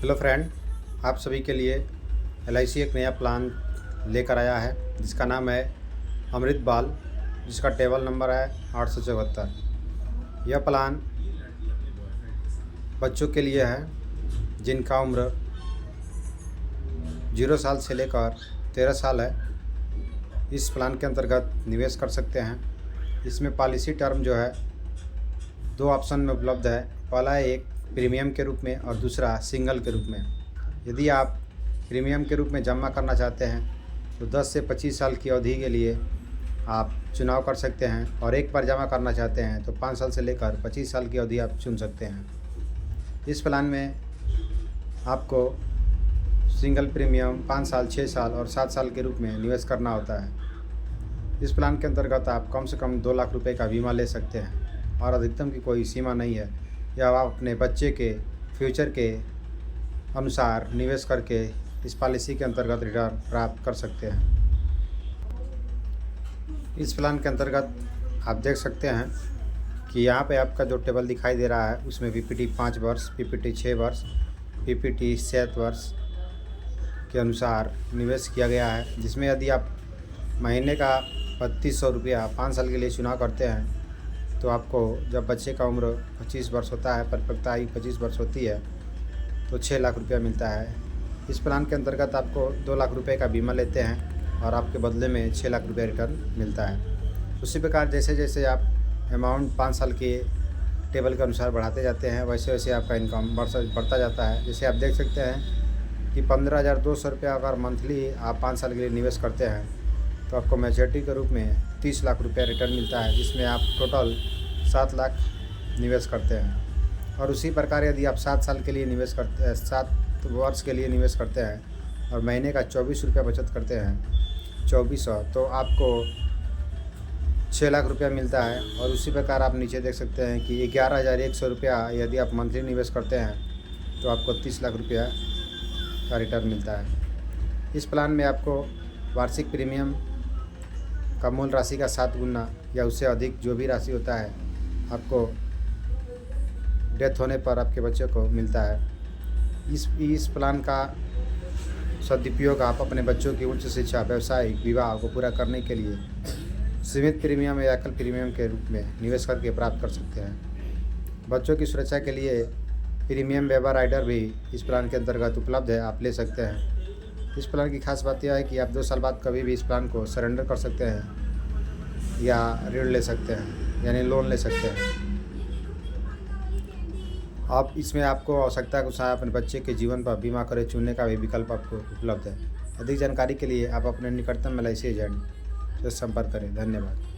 Hello friend, आप सभी के लिए LIC एक नया प्लान लेकर आया है जिसका नाम है अमृत बाल, जिसका टेबल नंबर है 874। यह प्लान बच्चों के लिए है जिनका उम्र 0 साल से लेकर 13 साल है। इस प्लान के अंतर्गत निवेश कर सकते हैं। इसमें पॉलिसी टर्म जो है 2 ऑप्शन में उपलब्ध है। पहला है एक प्रीमियम के रूप में और दूसरा सिंगल के रूप में। यदि आप प्रीमियम के रूप में जमा करना चाहते हैं तो 10 से 25 साल की अवधि के लिए आप चुनाव कर सकते हैं, और एक बार जमा करना चाहते हैं तो 5 साल से लेकर 25 साल की अवधि आप चुन सकते हैं। इस प्लान में आपको सिंगल प्रीमियम 5 साल, 6 साल और 7 साल के रूप में निवेश करना होता है। इस प्लान के अंतर्गत आप कम से कम 2 लाख रुपए का बीमा ले सकते हैं और अधिकतम की कोई सीमा नहीं है। या आप अपने बच्चे के फ्यूचर के अनुसार निवेश करके इस पॉलिसी के अंतर्गत रिटर्न प्राप्त कर सकते हैं। इस प्लान के अंतर्गत आप देख सकते हैं कि यहाँ पे आपका जो टेबल दिखाई दे रहा है उसमें PPT 5 वर्ष, PPT 6 वर्ष, PPT 7 वर्ष के अनुसार निवेश किया गया है, जिसमें यदि आप महीने का 3200 रुपया 5 साल के लिए चुनाव करते हैं तो आपको जब बच्चे का उम्र 25 वर्ष होता है, परिपक्वता आयु 25 वर्ष होती है, तो 6 लाख रुपया मिलता है। इस प्लान के अंतर्गत आपको 2 लाख रुपए का बीमा लेते हैं और आपके बदले में 6 लाख रुपया रिटर्न मिलता है। उसी प्रकार जैसे जैसे आप अमाउंट 5 साल के टेबल के अनुसार बढ़ाते जाते हैं वैसे वैसे आपका इनकम बढ़ता जाता है। जैसे आप देख सकते हैं कि 15,200 रुपया अगर मंथली आप 5 साल के लिए निवेश करते हैं तो आपको मैच्योरिटी के रूप में 30 लाख रुपया रिटर्न मिलता है, जिसमें आप टोटल 7 लाख निवेश करते हैं। और उसी प्रकार यदि आप 7 साल के लिए निवेश करते हैं, 7 वर्ष के लिए निवेश करते हैं और महीने का 24 रुपया बचत करते हैं 2400, तो आपको 6 लाख रुपया मिलता है। और उसी प्रकार आप नीचे देख सकते हैं कि 11,100 रुपया यदि आप मंथली निवेश करते हैं तो आपको 30 लाख रुपया का रिटर्न मिलता है। इस प्लान में आपको वार्षिक प्रीमियम का मूल राशि का 7 गुना या उससे अधिक जो भी राशि होता है आपको डेथ होने पर आपके बच्चे को मिलता है। इस प्लान का सदुपयोग आप अपने बच्चों की उच्च शिक्षा, व्यवसायिक, विवाह को पूरा करने के लिए सीमित प्रीमियम या एकल प्रीमियम के रूप में निवेश करके प्राप्त कर सकते हैं। बच्चों की सुरक्षा के लिए प्रीमियम वेबर राइडर भी इस प्लान के अंतर्गत उपलब्ध है, आप ले सकते हैं। इस प्लान की खास बात यह है कि आप 2 साल बाद कभी भी इस प्लान को सरेंडर कर सकते हैं या ऋण ले सकते हैं, यानी लोन ले सकते हैं। अब इसमें आपको आवश्यकता के अनुसार अपने बच्चे के जीवन पर बीमा करे चुनने का भी विकल्प आपको उपलब्ध है। अधिक जानकारी के लिए आप अपने निकटतम LIC एजेंट से संपर्क करें। धन्यवाद।